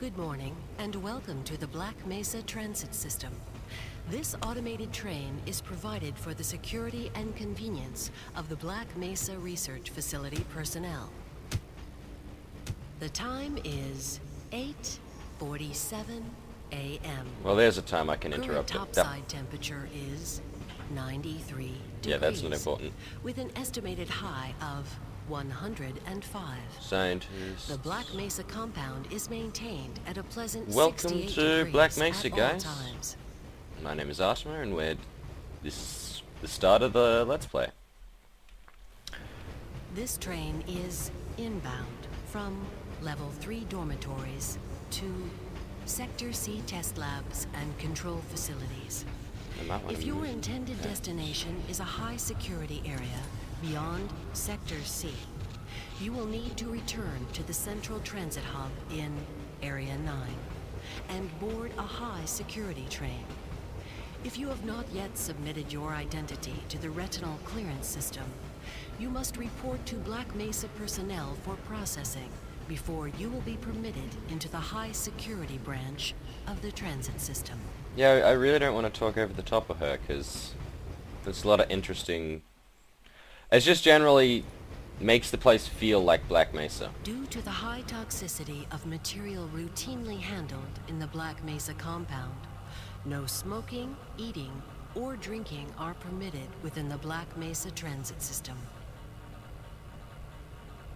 Good morning, and welcome to the Black Mesa Transit System. This automated train is provided for the security and convenience of the Black Mesa Research Facility personnel. The time is 8:47 a.m. Well, there's a time I can interrupt Current it. topside temperature is 93 degrees. Yeah, that's not important. With an estimated high of 105. Scientists. The Black Mesa compound is maintained at a pleasant Welcome 68 to degrees Black Mesa, at guys. all times. My name is Ahrtimmer, and this is the start of the Let's Play. This train is inbound from Level 3 dormitories to Sector C test labs and control facilities. If your intended destination is a high-security area beyond Sector C, you will need to return to the Central Transit Hub in Area 9 and board a high-security train. If you have not yet submitted your identity to the retinal clearance system, you must report to Black Mesa personnel for processing before you will be permitted into the high-security branch of the transit system. Yeah, I really don't want to talk over the top of her, because there's a lot of interesting... It just generally makes the place feel like Black Mesa. Due to the high toxicity of material routinely handled in the Black Mesa compound, no smoking, eating, or drinking are permitted within the Black Mesa transit system.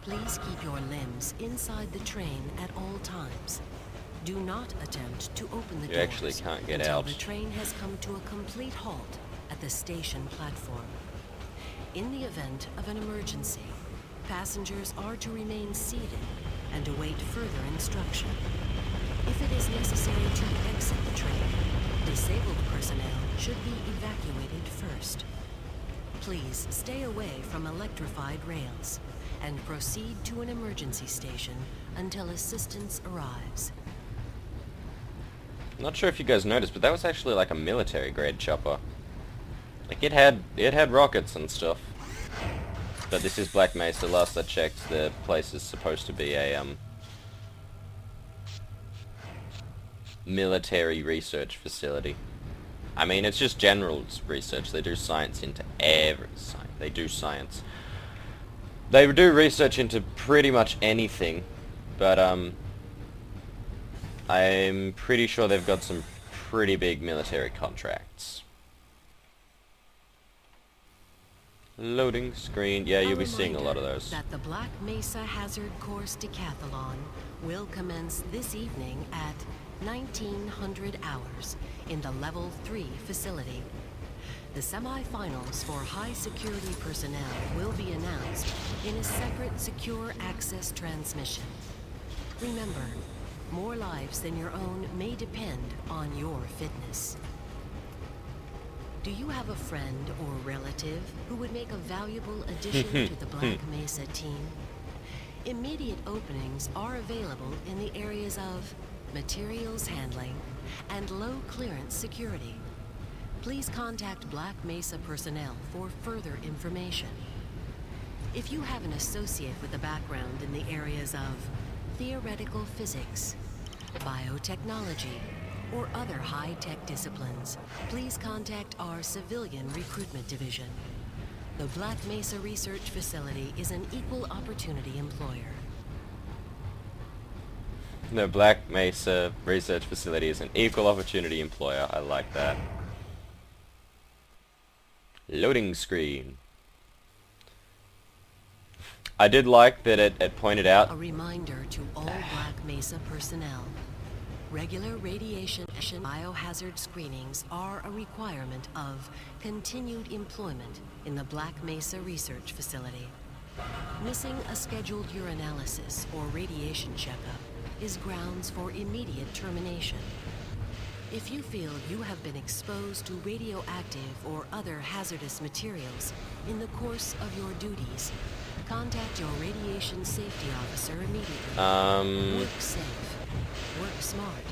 Please keep your limbs inside the train at all times. Do not attempt to open the doors You actually can't get until out. the train has come to a complete halt at the station platform. In the event of an emergency, passengers are to remain seated and await further instruction. If it is necessary to exit the train, disabled personnel should be evacuated first. Please stay away from electrified rails and proceed to an emergency station until assistance arrives. Not sure if you guys noticed, but that was actually like a military-grade chopper. Like, it had rockets and stuff. But this is Black Mesa. Last I checked, the place is supposed to be a military research facility. I mean, it's just general research. They do science into every science. They do science. They do research into pretty much anything, but I'm pretty sure they've got some pretty big military contracts. Loading screen. Yeah, you'll be seeing a lot of those. That the Black Mesa Hazard Course Decathlon will commence this evening at 1900 hours in the Level 3 facility. The semi-finals for high-security personnel will be announced in a separate secure access transmission. Remember, more lives than your own may depend on your fitness. Do you have a friend or relative who would make a valuable addition to the Black Mesa team? Immediate openings are available in the areas of materials handling and low clearance security. Please contact Black Mesa personnel for further information. If you have an associate with a background in the areas of theoretical physics, biotechnology, or other high-tech disciplines, please contact our Civilian Recruitment Division. The Black Mesa Research Facility is an equal opportunity employer. The Black Mesa Research Facility is an equal opportunity employer. I like that. Loading screen. I did like that it pointed out... A reminder to all Black Mesa personnel. Regular radiation biohazard screenings are a requirement of continued employment in the Black Mesa Research Facility. Missing a scheduled urinalysis or radiation checkup is grounds for immediate termination. If you feel you have been exposed to radioactive or other hazardous materials in the course of your duties, contact your radiation safety officer immediately. Work safe. Work smart.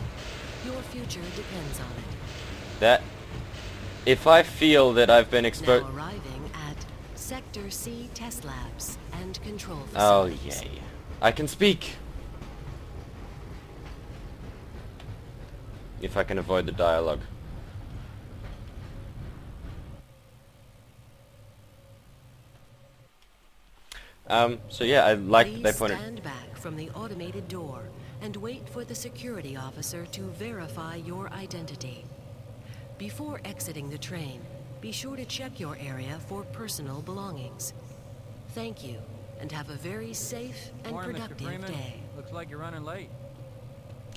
Your future depends on it. If I feel that I've been exposed... Now arriving at Sector C test labs and control Oh, facilities. yay. I can speak! if I can avoid the dialogue. So yeah, I like that they Please pointed... stand back from the automated door and wait for the security officer to verify your identity. Before exiting the train, be sure to check your area for personal belongings. Thank you, and have a very safe and Morning, Mr. productive Freeman. day. Looks like you're running late.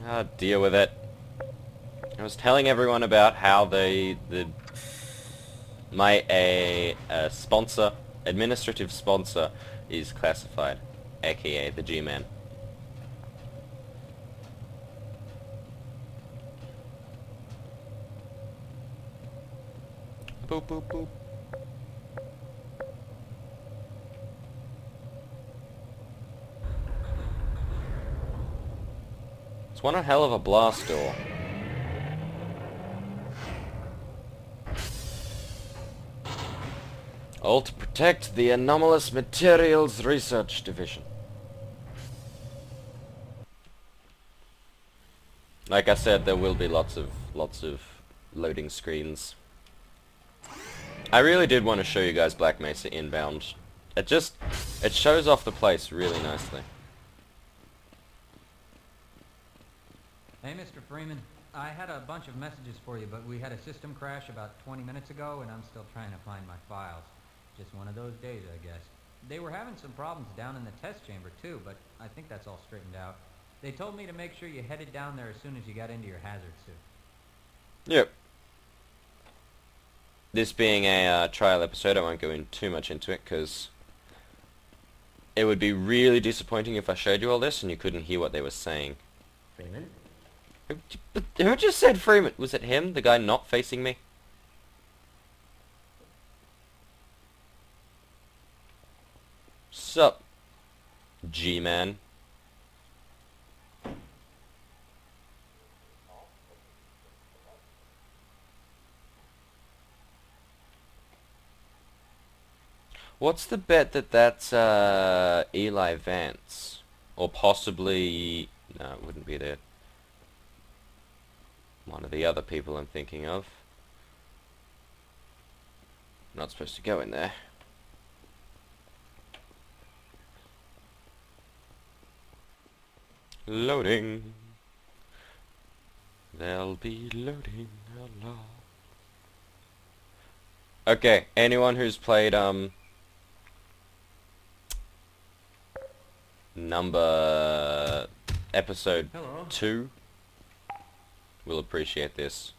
Ah, deal with it. I was telling everyone about how my sponsor, administrative sponsor, is classified, aka the G-Man. Boop boop boop. It's one hell of a blast door. All to protect the Anomalous Materials Research Division. Like I said, there will be lots of loading screens. I really did want to show you guys Black Mesa Inbound. It shows off the place really nicely. Hey, Mr. Freeman. I had a bunch of messages for you, but we had a system crash about 20 minutes ago, and I'm still trying to find my files. Just one of those days, I guess. They were having some problems down in the test chamber, too, but I think that's all straightened out. They told me to make sure you headed down there as soon as you got into your hazard suit. Yep. This being a trial episode, I won't go in too much into it, because it would be really disappointing if I showed you all this and you couldn't hear what they were saying. Freeman? Who just said Freeman? Was it him, the guy not facing me? Sup, G-Man? What's the bet that that's Eli Vance? Or possibly... No, it wouldn't be there. One of the other people I'm thinking of. Not supposed to go in there. Loading. They'll be loading a lot. Okay, anyone who's played episode Hello. 2 will appreciate this.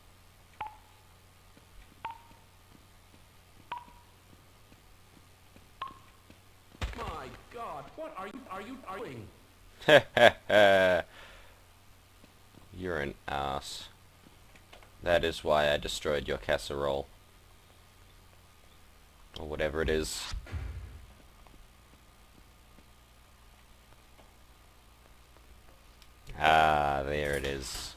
My God, what are you doing? You're an ass. That is why I destroyed your casserole. Or whatever it is. Ah, there it is.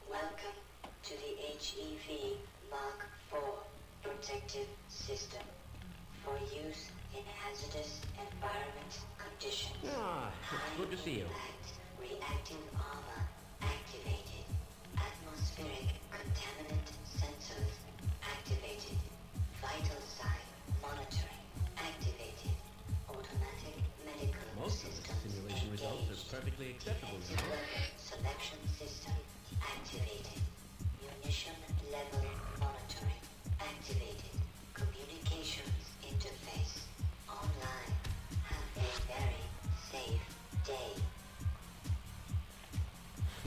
Welcome to the HEV Mark IV protective system for use in hazardous environment conditions. Ah, it's good to see you. High-impact reacting armor activated. Atmospheric contaminant sensors activated. Vital sign monitoring activated. Automatic medical Most of the systems simulation results engaged. are perfectly acceptable, you know. Weapon selection system activated. Munition level monitoring activated. Communications interface online. Have a very safe day.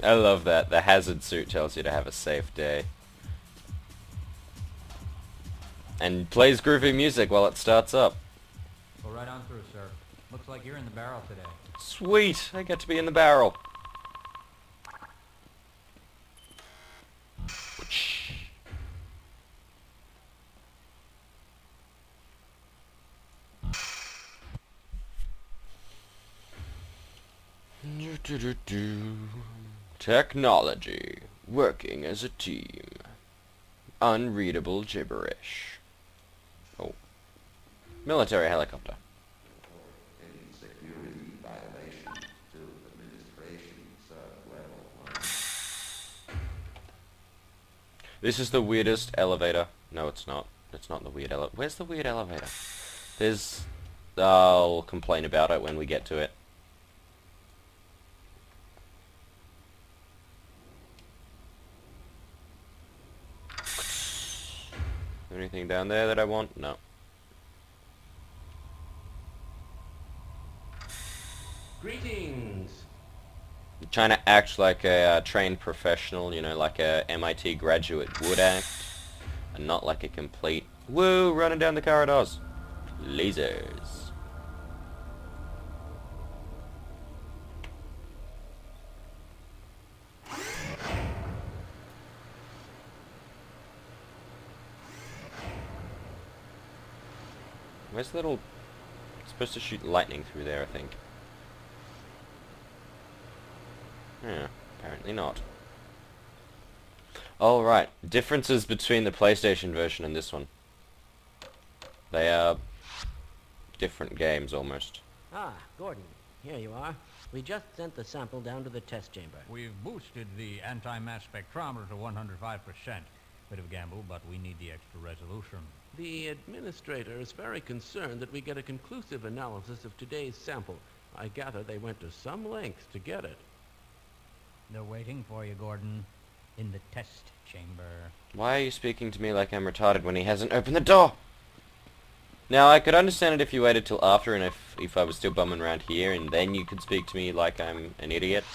I love that. The hazard suit tells you to have a safe day. And plays groovy music while it starts up. Go right on through, sir. Looks like you're in the barrel today. Sweet! I get to be in the barrel. Technology. Working as a team. Unreadable gibberish. Oh. Military helicopter. This is the weirdest elevator. No, it's not. It's not the weird elevator. Where's the weird elevator? There's... I'll complain about it when we get to it. Anything down there that I want? No. Greetings. I'm trying to act like a trained professional, you know, like a MIT graduate would act, and not like a complete woo running down the corridors. Lasers. Where's the little... It's supposed to shoot lightning through there, I think. Yeah, apparently not. All right, differences between the PlayStation version and this one. They are different games almost. Ah, Gordon, here you are. We just sent the sample down to the test chamber. We've boosted the anti-mass spectrometer to 105%. Bit of a gamble, but we need the extra resolution. The administrator is very concerned that we get a conclusive analysis of today's sample. I gather they went to some lengths to get it. They're waiting for you, Gordon, in the test chamber. Why are you speaking to me like I'm retarded when he hasn't opened the door? Now, I could understand it if you waited till after and if I was still bumming around here, and then you could speak to me like I'm an idiot.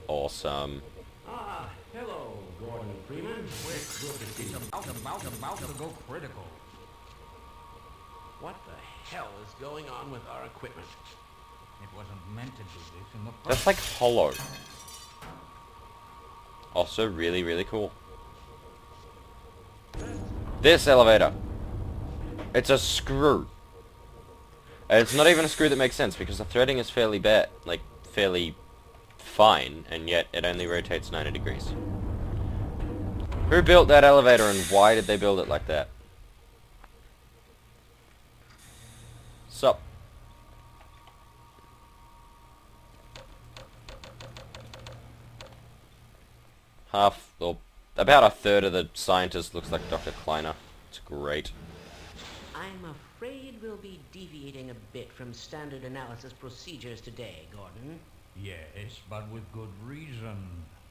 Awesome. Ah, hello, Gordon Freeman. It's good to see you. About to go critical. What the hell is going on with our equipment? It wasn't meant to do this in the That's first... like hollow. Also really, really cool. This elevator. It's a screw. And it's not even a screw that makes sense because the threading is fairly bad, like fairly fine, and yet it only rotates 90 degrees. Who built that elevator and why did they build it like that? Sup? Half, or about a third of the scientist looks like Dr. Kleiner. It's great. I'm afraid we'll be deviating a bit from standard analysis procedures today, Gordon. Yes, but with good reason.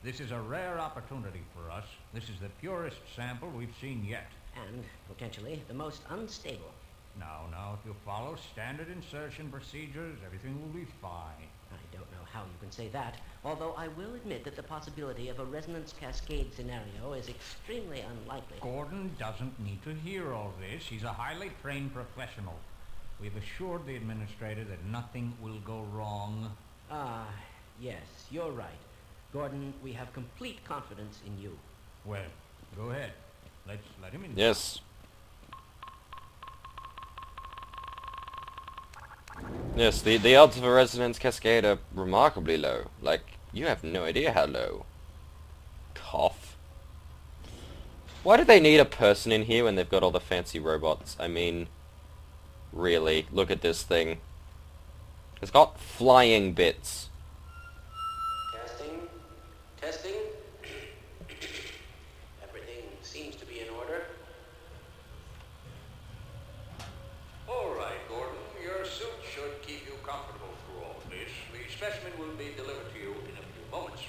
This is a rare opportunity for us. This is the purest sample we've seen yet. And, potentially, the most unstable. Now, if you follow standard insertion procedures, everything will be fine. I don't know how you can say that, although I will admit that the possibility of a resonance cascade scenario is extremely unlikely. Gordon doesn't need to hear all this. He's a highly trained professional. We've assured the administrator that nothing will go wrong. Ah, yes, you're right. Gordon, we have complete confidence in you. Well, go ahead. Let's let him in. Yes. Yes, the odds of a resonance cascade are remarkably low. Like, you have no idea how low. Cough. Why do they need a person in here when they've got all the fancy robots? I mean, really, look at this thing. It's got flying bits. Testing. Everything seems to be in order. All right, Gordon. Your suit should keep you comfortable through all this. The specimen will be delivered to you in a few moments.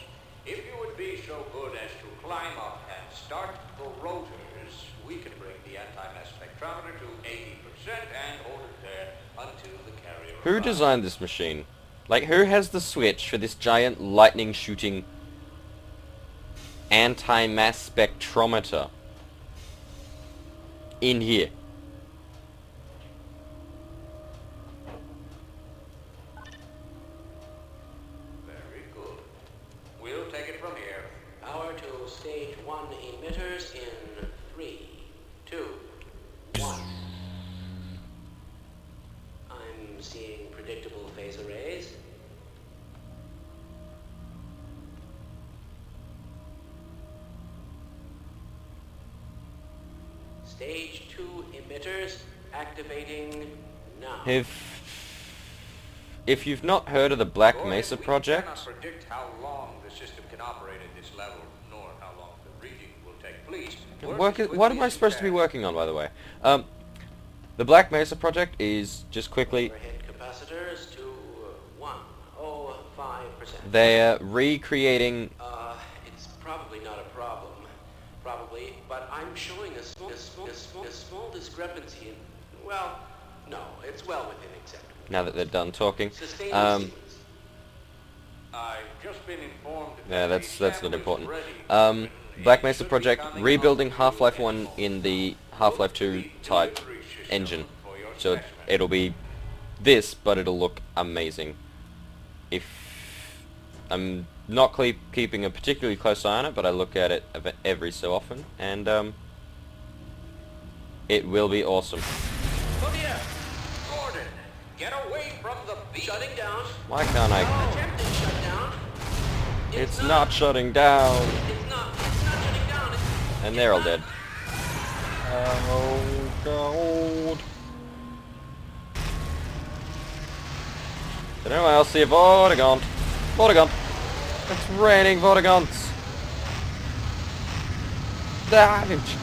If you would be so good as to climb up and start the rotors, we can bring the anti-mass spectrometer to 80% and hold it there until the carrier Who arrives. designed this machine? Like, who has the switch for this giant lightning-shooting anti-mass spectrometer in here? Very good. We'll take it from here. Power to stage 1 emitters in 3, 2, 1. I'm seeing predictable phase arrays. Stage 2 emitters activating now. If if you've not heard of the Black Mesa We project, cannot predict how long the system can operate at this level, nor how long the reading will take. Please, work as what am quickly I as you supposed to be can. working on, by the way? The Black Mesa project is, just quickly, Overhead capacitors to 105%. they're recreating... It's probably not a problem. Probably, but I'm showing a small discrepancy in... Well, no, it's well within acceptable. Now that they're done talking. Sustained sequence. I've just been informed Yeah, that that's the not sample is important. ready. Black It Mesa should be project, coming rebuilding on Half-Life to 1 in the Half-Life 2 type delivery system engine. for your So specimen. it'll be this, but it'll look amazing. If I'm not keeping a particularly close eye on it, but I look at it every so often, and it will be awesome. Lydia! Gordon! Get away from the beat! Shutting down. Why can't I? Attempted shutdown. It's not shutting down. It's not shutting down. And they're all dead. Oh god. Did anyone else see a Vortigaunt? Vortigaunt! It's raining Vortigaunts! Damage!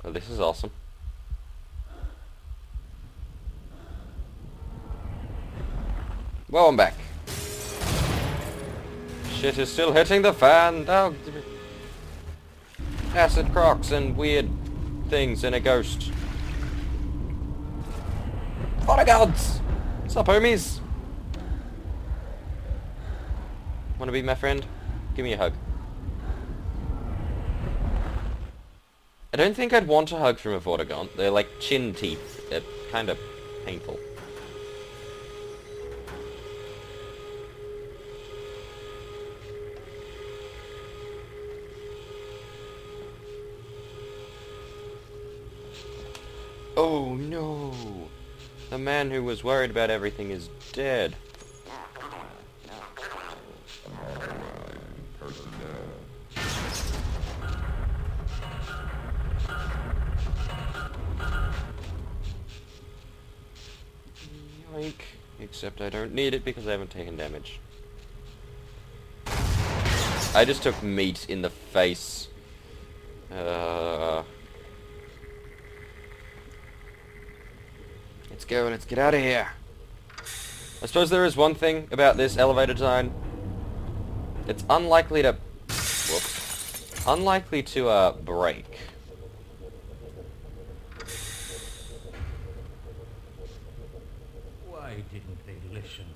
Well, this is awesome. Well, I'm back. Shit is still hitting the fan. Oh, acid crocs and weird things and a ghost. Bodyguards! What's up, homies? Wanna be my friend? Give me a hug. I don't think I'd want a hug from a Vortigaunt. They're like chin teeth. They're kind of painful. Oh no! The man who was worried about everything is dead. Yoink. Except I don't need it because I haven't taken damage. I just took meat in the face. Let's go, let's get out of here. I suppose there is one thing about this elevator design. It's unlikely to... Whoops. Unlikely to, break. Why didn't they listen?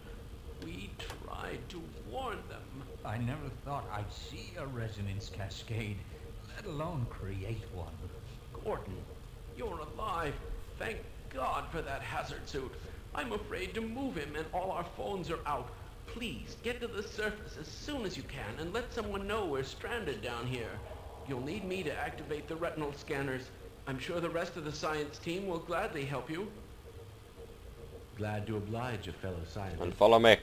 We tried to warn them. I never thought I'd see a resonance cascade, let alone create one. Gordon, you're alive. Thank God for that hazard suit. I'm afraid to move him and all our phones are out. Please, get to the surface as soon as you can and let someone know we're stranded down here. You'll need me to activate the retinal scanners. I'm sure the rest of the science team will gladly help you. Glad to oblige a fellow scientist. And follow me.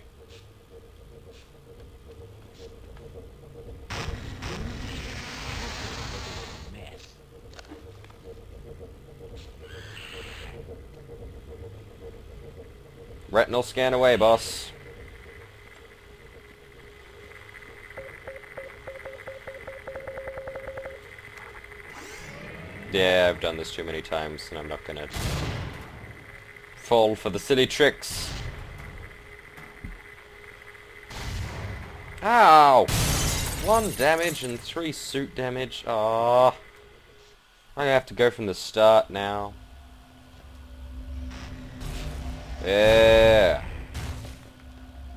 Mess. Retinal scan away, boss. Yeah, I've done this too many times, and I'm not gonna fall for the silly tricks. Ow! 1 damage and 3 suit damage. Ah, I'm gonna have to go from the start now. Yeah.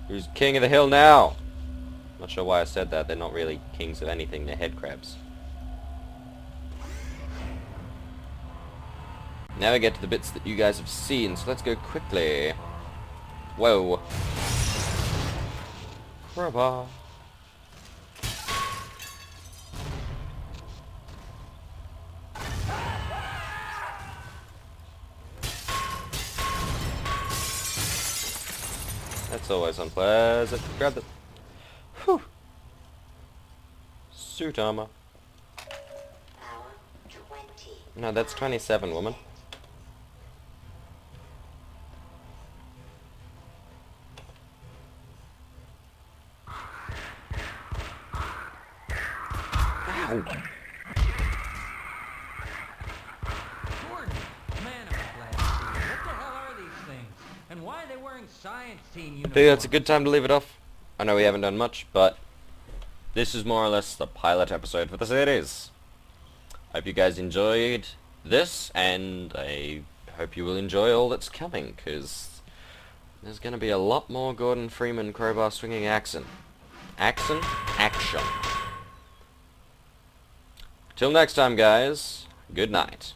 Who's king of the hill now? Not sure why I said that. They're not really kings of anything. They're head crabs. Now we get to the bits that you guys have seen, so let's go quickly. Whoa. Crowbar. That's always unpleasant. Grab the... Whew. Suit armor. Hour 20. No, that's 27, woman. Ow. Gordon, man, am I glad to see you. What the hell are these things? And why are they wearing science team uniforms? I think that's a good time to leave it off. I know we haven't done much, but this is more or less the pilot episode for the series. I hope you guys enjoyed this, and I hope you will enjoy all that's coming, because there's going to be a lot more Gordon Freeman crowbar swinging action. Action? Till next time, guys. Good night.